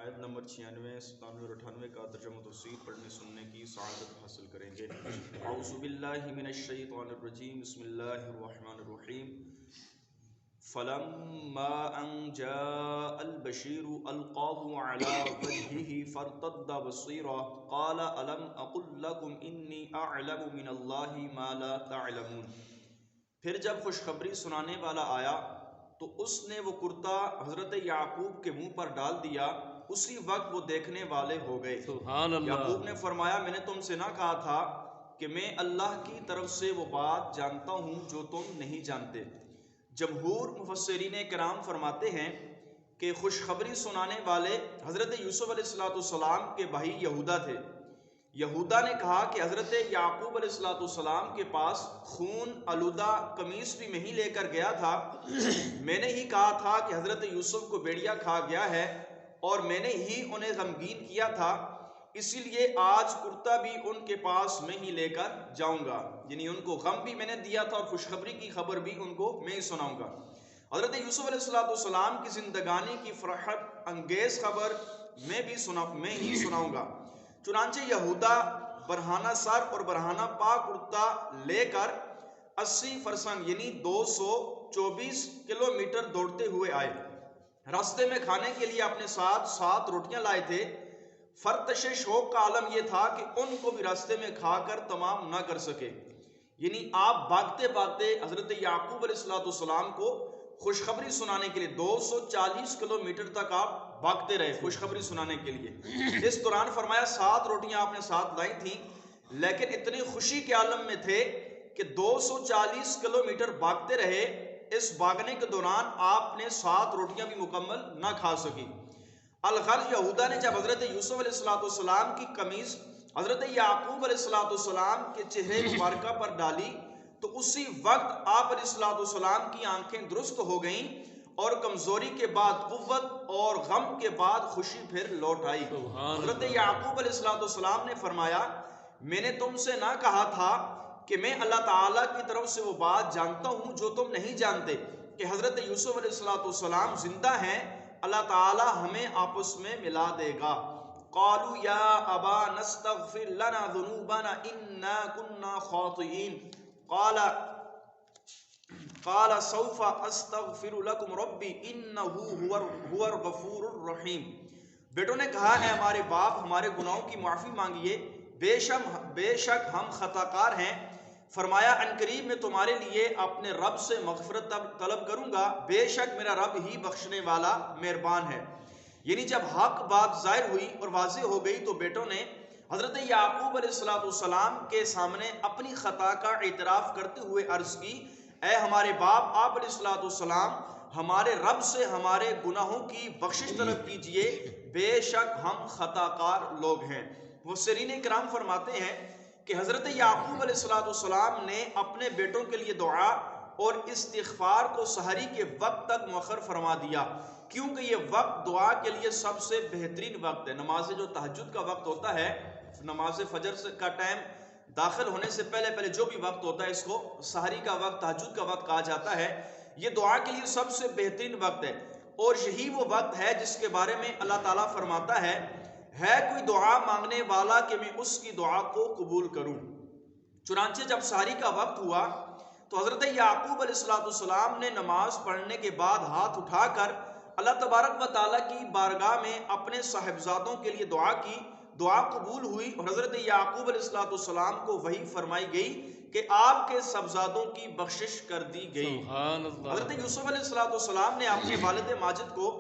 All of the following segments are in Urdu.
آیت نمبر 96، 97 اور 98 کا ترجمہ تفسیر پڑھنے سننے کی سعادت حاصل کریں گے۔ اعوذ باللہ من الشیطان الرجیم، بسم اللہ الرحمن الرحیم۔ فلما ان جاء البشیر القاه على وجهه فارتد بصیرا قال الم اقل لكم انی اعلم من اللہ ما لا تعلمون۔ پھر جب خوشخبری سنانے والا آیا تو اس نے وہ کرتا حضرت یعقوب کے منہ پر ڈال دیا، اسی وقت وہ دیکھنے والے ہو گئے۔ سبحان اللہ۔ یعقوب نے فرمایا، میں نے تم سے نہ کہا تھا کہ میں اللہ کی طرف سے وہ بات جانتا ہوں جو تم نہیں جانتے۔ جمہور مفسرین کرام فرماتے ہیں کہ خوشخبری سنانے والے حضرت یوسف علیہ السلام کے بھائی یہودا تھے۔ یہودا نے کہا کہ حضرت یعقوب علیہ السلام کے پاس خون آلودہ قمیص بھی میں ہی لے کر گیا تھا، میں نے ہی کہا تھا کہ حضرت یوسف کو بھیڑیا کھا گیا ہے اور میں نے ہی انہیں غمگین کیا تھا، اسی لیے آج کرتا بھی ان کے پاس میں ہی لے کر جاؤں گا، یعنی ان کو غم بھی میں نے دیا تھا اور خوشخبری کی خبر بھی ان کو میں ہی سناؤں گا۔ حضرت یوسف علیہ السلام کی زندگانی کی فرحت انگیز خبر میں ہی سناؤں گا۔ چنانچہ یہودا برہانہ سر اور برہانہ پا کرتا لے کر 80 فرسنگ یعنی 224 کلومیٹر دوڑتے ہوئے آئے۔ راستے میں کھانے کے لیے اپنے ساتھ 7 روٹیاں لائے تھے۔ فرتش شوق کا عالم یہ تھا کہ ان کو بھی راستے میں کھا کر تمام نہ کر سکے، یعنی آپ بھاگتے بھاگتے حضرت یعقوب علیہ السلام کو خوشخبری سنانے کے لیے 240 کلومیٹر تک آپ بھاگتے رہے خوشخبری سنانے کے لیے۔ اس دوران فرمایا 7 روٹیاں آپ نے ساتھ لائی تھیں، لیکن اتنی خوشی کے عالم میں تھے کہ 240 کلومیٹر بھاگتے رہے۔ اس بھاگنے کے دوران آپ نے 7 روٹیاں بھی مکمل نہ کھا سکی۔ الغرض یہودا نے جب حضرت یوسف علیہ السلام کی قمیص حضرت یعقوب علیہ السلام کے چہرے مبارکہ پر ڈالی تو اسی وقت آپ علیہ السلام کی آنکھیں درست ہو گئیں اور کمزوری کے بعد قوت اور غم کے بعد خوشی پھر لوٹ آئی۔ حضرت یعقوب علیہ السلام نے فرمایا، میں نے تم سے نہ کہا تھا کہ میں اللہ تعالیٰ کی طرف سے وہ بات جانتا ہوں جو تم نہیں جانتے، کہ حضرت یوسف علیہ السلام زندہ ہیں، اللہ تعالیٰ ہمیں آپس میں ملا دے گا۔ قالوا یا ابا نستغفر لنا ذنوبنا انا كنا خاطئین قال سوف استغفر لكم ربی انه هو الغفور الرحیم۔ بیٹوں نے کہا، اے ہمارے باپ، ہمارے گناہوں کی معافی مانگیے، بے شک ہم خطا کار ہیں۔ فرمایا، عنقریب میں تمہارے لیے اپنے رب سے مغفرت طلب کروں گا، بے شک میرا رب ہی بخشنے والا مہربان ہے۔ یعنی جب حق بات ظاہر ہوئی اور واضح ہو گئی تو بیٹوں نے حضرت یعقوب علیہ السلام کے سامنے اپنی خطا کا اعتراف کرتے ہوئے عرض کی، اے ہمارے باپ، آپ علیہ السلام ہمارے رب سے ہمارے گناہوں کی بخشش طلب کیجئے، بے شک ہم خطا کار لوگ ہیں۔ مفسرین کرام فرماتے ہیں کہ حضرت یعقوب علیہ السلام نے اپنے بیٹوں کے لیے دعا اور استغفار کو سحری کے وقت تک مؤخر فرما دیا، کیونکہ یہ وقت دعا کے لیے سب سے بہترین وقت ہے۔ نماز جو تہجد کا وقت ہوتا ہے، نماز فجر کا ٹائم داخل ہونے سے پہلے جو بھی وقت ہوتا ہے، اس کو سحری کا وقت، تہجد کا وقت کہا جاتا ہے۔ یہ دعا کے لیے سب سے بہترین وقت ہے، اور یہی وہ وقت ہے جس کے بارے میں اللہ تعالیٰ فرماتا ہے کوئی دعا مانگنے والا کہ میں اس کی دعا کو قبول کروں۔ چنانچہ جب سحری کا وقت ہوا تو حضرت یعقوب علیہ السلام نے نماز پڑھنے کے بعد ہاتھ اٹھا کر اللہ تبارک و تعالیٰ کی بارگاہ میں اپنے صاحبزادوں کے لیے دعا کی، دعا قبول ہوئی اور حضرت یعقوب علیہ السلام کو وحی فرمائی گئی کہ آپ کے صاحبزادوں کی بخشش کر دی گئی۔ حضرت یوسف علیہ السلام نے اپنے والد ماجد کو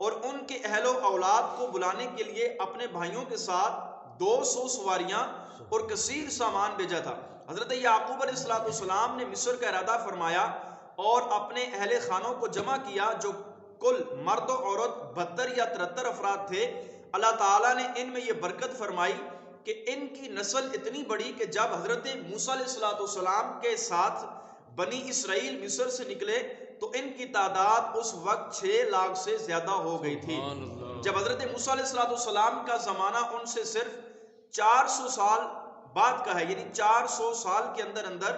اور ان کے اہل و اولاد کو بلانے کے لیے اپنے بھائیوں کے ساتھ 200 سواریاں اور کثیر سامان بھیجا تھا۔ حضرت یعقوب علیہ السلام نے مصر کا ارادہ فرمایا اور اپنے اہل خانوں کو جمع کیا، جو کل مرد و عورت 72 یا 73 افراد تھے۔ اللہ تعالیٰ نے ان میں یہ برکت فرمائی کہ ان کی نسل اتنی بڑی کہ جب حضرت موسیٰ علیہ السلام کے ساتھ بنی اسرائیل مصر سے نکلے تو ان کی تعداد اس وقت 6 لاکھ سے زیادہ ہو گئی تھی۔ جب حضرت موسیٰ علیہ السلام کا زمانہ ان سے صرف 400 سال بعد کا ہے، یعنی 400 سال کے اندر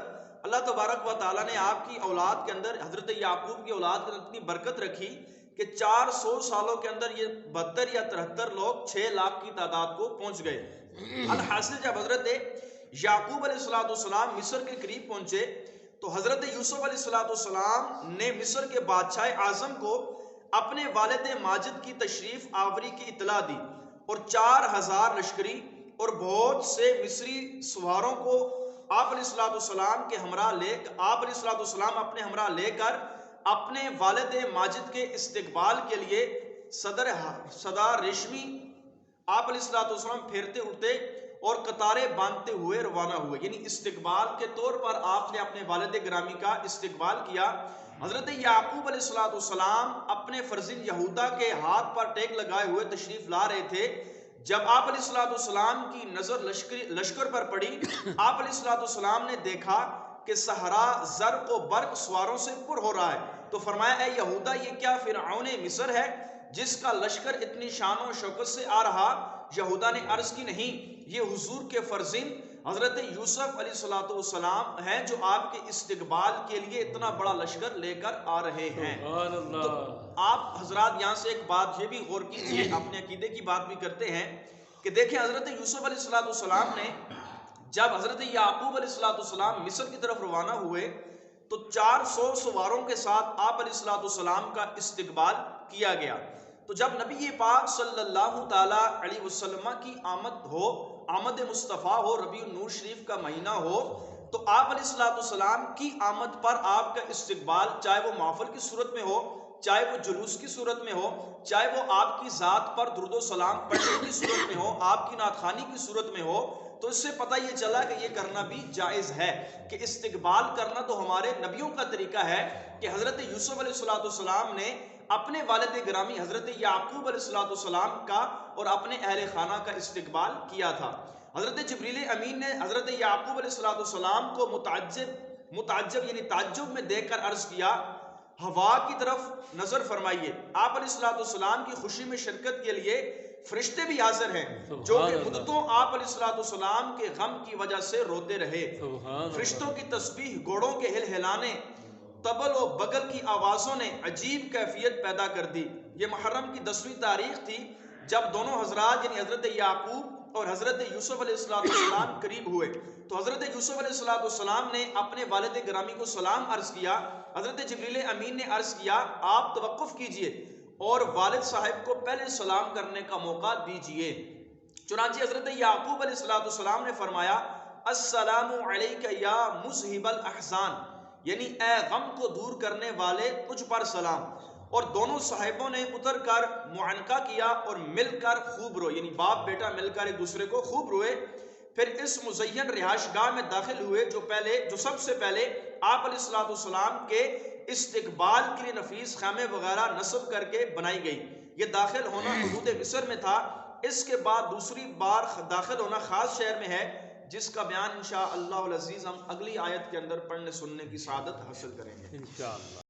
اللہ تبارک و تعالیٰ نے آپ کی اولاد کے اندر، حضرت یعقوب کی اولاد کے اندر اتنی برکت رکھی کہ 400 سالوں کے اندر یہ 72 یا 73 لوگ 6 لاکھ کی تعداد کو پہنچ گئے۔ الحاصل جب حضرت یعقوب علیہ السلام مصر کے قریب پہنچے تو حضرت یوسف علیہ السلام نے مصر کے بادشاہ اعظم کو اپنے والد ماجد کی تشریف آوری کی اطلاع دی اور 4000 لشکری اور بہت سے مصری سواروں کو آپ علیہ السلام کے ہمراہ اپنے ہمراہ لے کر اپنے والد ماجد کے استقبال کے لیے صدا ریشمی آپ علیہ السلام پھیرتے اٹھتے اور قطاریں باندھتے ہوئے روانہ ہوئے، یعنی استقبال کے طور پر آپ نے اپنے والد گرامی کا استقبال کیا۔ حضرت یعقوب علیہ السلام اپنے فرزند یہودا کے ہاتھ پر ٹیک لگائے ہوئے تشریف لا رہے تھے۔ جب آپ علیہ السلام کی نظر لشکر پر پڑی، آپ علیہ السلام نے دیکھا کہ صحرا زرق و برق سواروں سے پر ہو رہا ہے، تو فرمایا اے یہودا یہ کیا فرعون مصر ہے جس کا لشکر اتنی شان و شوکت سے آ رہا؟ یہودا نے عرض کی نہیں، یہ حضور کے فرزند حضرت یوسف علیہ السلام ہیں جو آپ کے استقبال کے لیے اتنا بڑا لشکر لے کر آ رہے ہیں۔ تو آپ حضرات یہاں سے ایک بات یہ بھی غور کیجئے، اپنے عقیدے کی بات بھی کرتے ہیں کہ دیکھیں حضرت یوسف علیہ السلام نے جب حضرت یعقوب علیہ السلام مصر کی طرف روانہ ہوئے تو 400 سواروں کے ساتھ آپ علیہ السلام کا استقبال کیا گیا۔ تو جب نبی پاک صلی اللہ تعالی علیہ وسلم کی آمد مصطفیٰ ہو، ربیع النور شریف کا مہینہ ہو، تو آپ علیہ السلام کی آمد پر آپ کا استقبال چاہے وہ محفل کی صورت میں ہو، چاہے وہ جلوس کی صورت میں ہو، چاہے وہ آپ کی ذات پر درود و سلام پڑھنے کی صورت میں ہو، آپ کی نعت خوانی کی صورت میں ہو، تو اس سے پتہ یہ چلا کہ یہ کرنا بھی جائز ہے کہ استقبال کرنا تو ہمارے نبیوں کا طریقہ ہے کہ حضرت یوسف علیہ السلام نے اپنے والد گرامی حضرت یعقوب علیہ السلام کا اور اپنے اہل خانہ کا استقبال کیا تھا۔ حضرت جبریل امین نے حضرت یعقوب علیہ السلام کو متعجب یعنی تعجب میں دیکھ کر عرض کیا ہوا کی طرف نظر فرمائیے، آپ علیہ السلام کی خوشی میں شرکت کے لیے فرشتے بھی حاضر ہیں جو کہ مدتوں آپ علیہ السلام کے غم کی وجہ سے روتے رہے۔ فرشتوں کی تسبیح، گھوڑوں کے ہلہلانے، طبل و بغل کی آوازوں نے عجیب کیفیت پیدا کر دی۔ یہ محرم کی 10ویں تاریخ تھی جب دونوں حضرات یعنی حضرت یعقوب اور حضرت یوسف علیہ السلام قریب ہوئے تو حضرت یوسف علیہ السلام نے اپنے والد گرامی کو سلام عرض کیا۔ حضرت جبریل امین نے عرض کیا آپ توقف کیجئے اور والد صاحب کو پہلے سلام کرنے کا موقع دیجئے۔ چنانچہ حضرت یعقوب علیہ السلام نے فرمایا السلام علیک یا مذہب الاحزان، یعنی اے غم کو دور کرنے والے تجھ پر سلام۔ اور دونوں صاحبوں نے اتر کر معانقہ کیا اور مل کر خوب روئے، یعنی باپ بیٹا مل کر ایک دوسرے کو خوب روئے۔ پھر اس مزین رہائش گاہ میں داخل ہوئے جو سب سے پہلے آپ علیہ السلام کے استقبال کے لیے نفیس خیمے وغیرہ نصب کر کے بنائی گئی۔ یہ داخل ہونا حدود مصر میں تھا۔ اس کے بعد دوسری بار داخل ہونا خاص شہر میں ہے جس کا بیان انشاءاللہ العزیز ہم اگلی آیت کے اندر پڑھنے سننے کی سعادت حاصل کریں گے انشاءاللہ۔